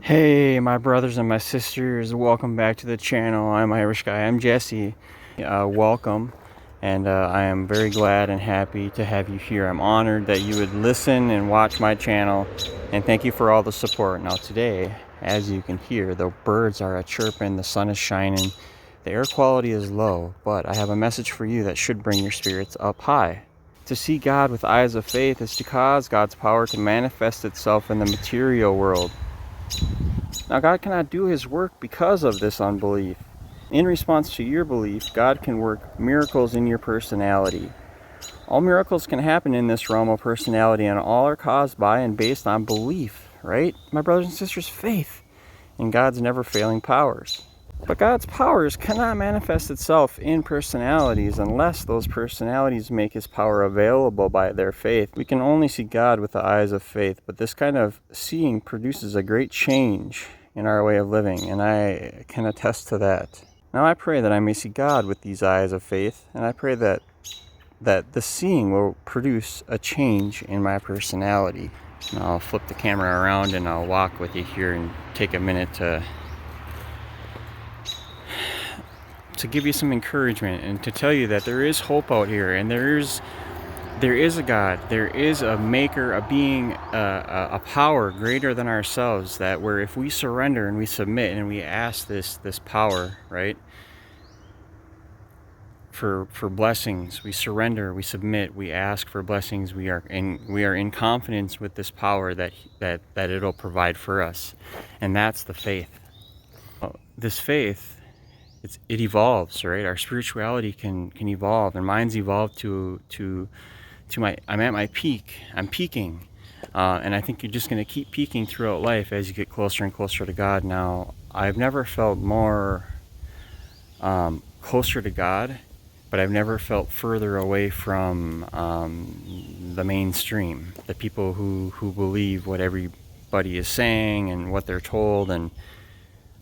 Hey, my brothers and my sisters, welcome back to the channel. I'm Irish Guy. I'm Jesse. Welcome, and I am very glad and happy to have you here. I'm honored that you would listen and watch my channel, and thank you for all the support. Now today, as you can hear, the birds are a-chirping, the sun is shining, the air quality is low, but I have a message for you that should bring your spirits up high. To see God with eyes of faith is to cause God's power to manifest itself in the material world. Now, God cannot do his work because of this unbelief. In response to your belief, God can work miracles in your personality. All miracles can happen in this realm of personality, and all are caused by and based on belief, right? My brothers and sisters, faith in God's never-failing powers. But God's powers cannot manifest itself in personalities unless those personalities make his power available by their faith. We can only see God with the eyes of faith, but this kind of seeing produces a great change in our way of living, and I can attest to that. Now I pray that I may see God with these eyes of faith, and I pray that the seeing will produce a change in my personality. Now I'll flip the camera around and I'll walk with you here and take a minute to give you some encouragement and to tell you that there is hope out here, and there is a God, there is a maker, a being, a power greater than ourselves, that where if we surrender and we submit and we ask this power, right, for blessings, we surrender, we submit, we ask for blessings, we are in confidence with this power that it'll provide for us, and that's the faith. This faith, it evolves, right? Our spirituality can evolve, and mine's evolved to I'm at my peak. I'm peaking, and I think you're just going to keep peaking throughout life as you get closer and closer to God. Now, I've never felt more closer to God, but I've never felt further away from the mainstream, the people who believe what everybody is saying and what they're told. And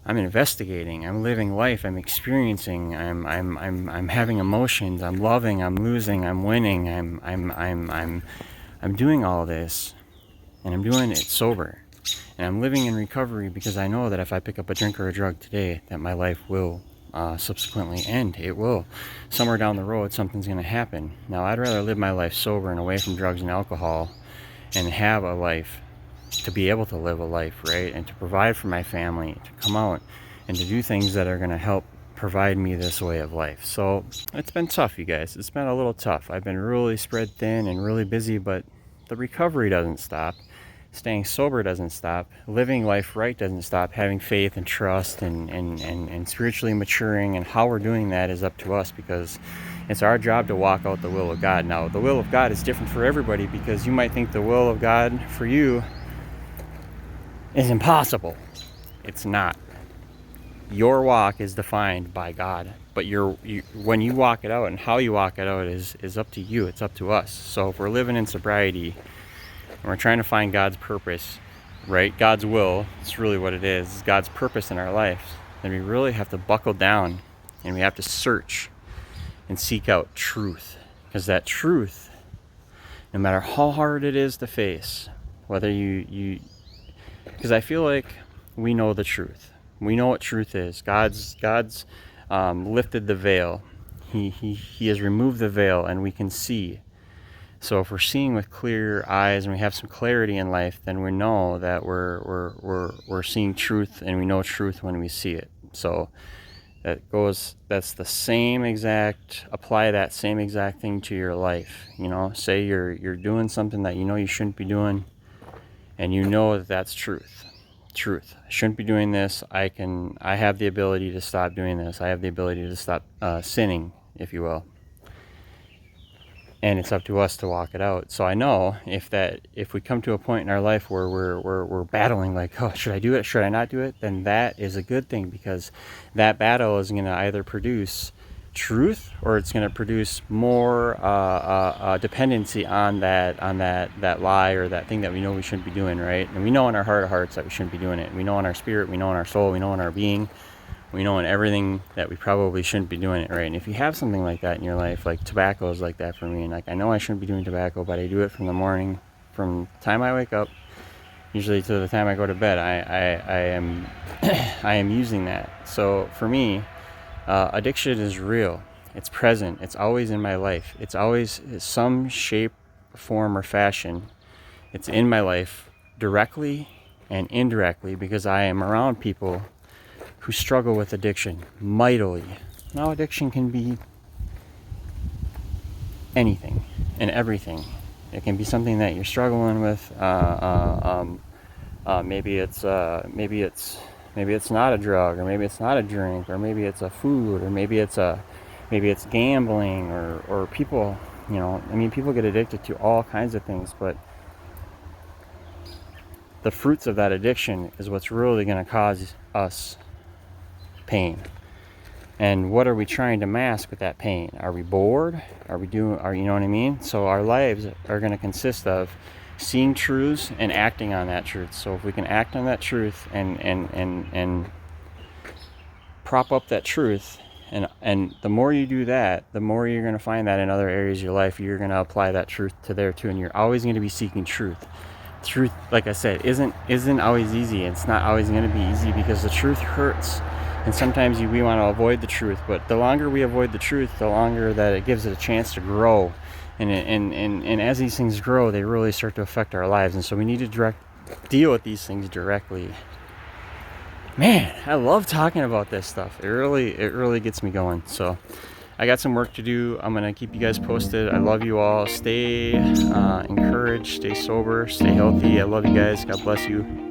I'm investigating, I'm living life, I'm experiencing, I'm having emotions, I'm loving, I'm losing, I'm winning, I'm doing all this, and I'm doing it sober, and I'm living in recovery because I know that if I pick up a drink or a drug today, that my life will subsequently end. It will. Somewhere down the road, something's going to happen. Now, I'd rather live my life sober and away from drugs and alcohol and have a life, to be able to live a life, right, and to provide for my family, to come out and to do things that are going to help provide me this way of life. So it's been tough, you guys. It's been a little tough. I've been really spread thin and really busy, but the recovery doesn't stop. Staying sober doesn't stop. Living life right doesn't stop. Having faith and trust and spiritually maturing, and how we're doing that is up to us, because it's our job to walk out the will of God. Now, the will of God is different for everybody, because you might think the will of God for you is impossible. It's not. Your walk is defined by God, but when you walk it out and how you walk it out is up to you. It's up to us. So if we're living in sobriety and we're trying to find God's purpose, right, God's will, it's really what it is God's purpose in our life, then we really have to buckle down and we have to search and seek out truth, because that truth, no matter how hard it is to face, whether because I feel like we know the truth. We know what truth is. God's lifted the veil. He has removed the veil, and we can see. So if we're seeing with clear eyes and we have some clarity in life, then we know that we're seeing truth, and we know truth when we see it. So that's the same exact, apply that same exact thing to your life. You know, say you're doing something that you know you shouldn't be doing, and you know that that's truth. I shouldn't be doing this. I have the ability to stop doing this. I have the ability to stop sinning, if you will. And it's up to us to walk it out. So I know if we come to a point in our life where we're battling, like, oh, should I do it? Should I not do it? Then that is a good thing, because that battle is going to either produce truth, or it's going to produce more dependency on that lie or that thing that we know we shouldn't be doing, right? And we know in our heart of hearts that we shouldn't be doing it. We know in our spirit, we know in our soul, we know in our being, we know in everything that we probably shouldn't be doing it, right? And if you have something like that in your life, like tobacco is like that for me, and like I know I shouldn't be doing tobacco, but I do it from the morning, from the time I wake up Usually to the time I go to bed, I am I am using that. So for me, addiction is real. It's present. It's always in my life. It's always some shape, form, or fashion. It's in my life directly and indirectly because I am around people who struggle with addiction mightily. Now, addiction can be anything and everything. It can be something that you're struggling with. Maybe it's not a drug, or maybe it's not a drink, or maybe it's a food, or maybe it's gambling, or people. I mean, people get addicted to all kinds of things, but the fruits of that addiction is what's really going to cause us pain. And what are we trying to mask with that pain? Are we bored? Are you know what I mean? So our lives are going to consist of seeing truths and acting on that truth. So if we can act on that truth and prop up that truth, and the more you do that, the more you're going to find that in other areas of your life, you're going to apply that truth to there too, and you're always going to be seeking truth. Truth, like I said, isn't always easy. It's not always going to be easy because the truth hurts. And sometimes we want to avoid the truth, but the longer we avoid the truth, the longer that it gives it a chance to grow. And as these things grow, they really start to affect our lives. And so we need to deal with these things directly. Man, I love talking about this stuff. It really gets me going. So I got some work to do. I'm gonna keep you guys posted. I love you all. Stay encouraged, stay sober, stay healthy. I love you guys. God bless you.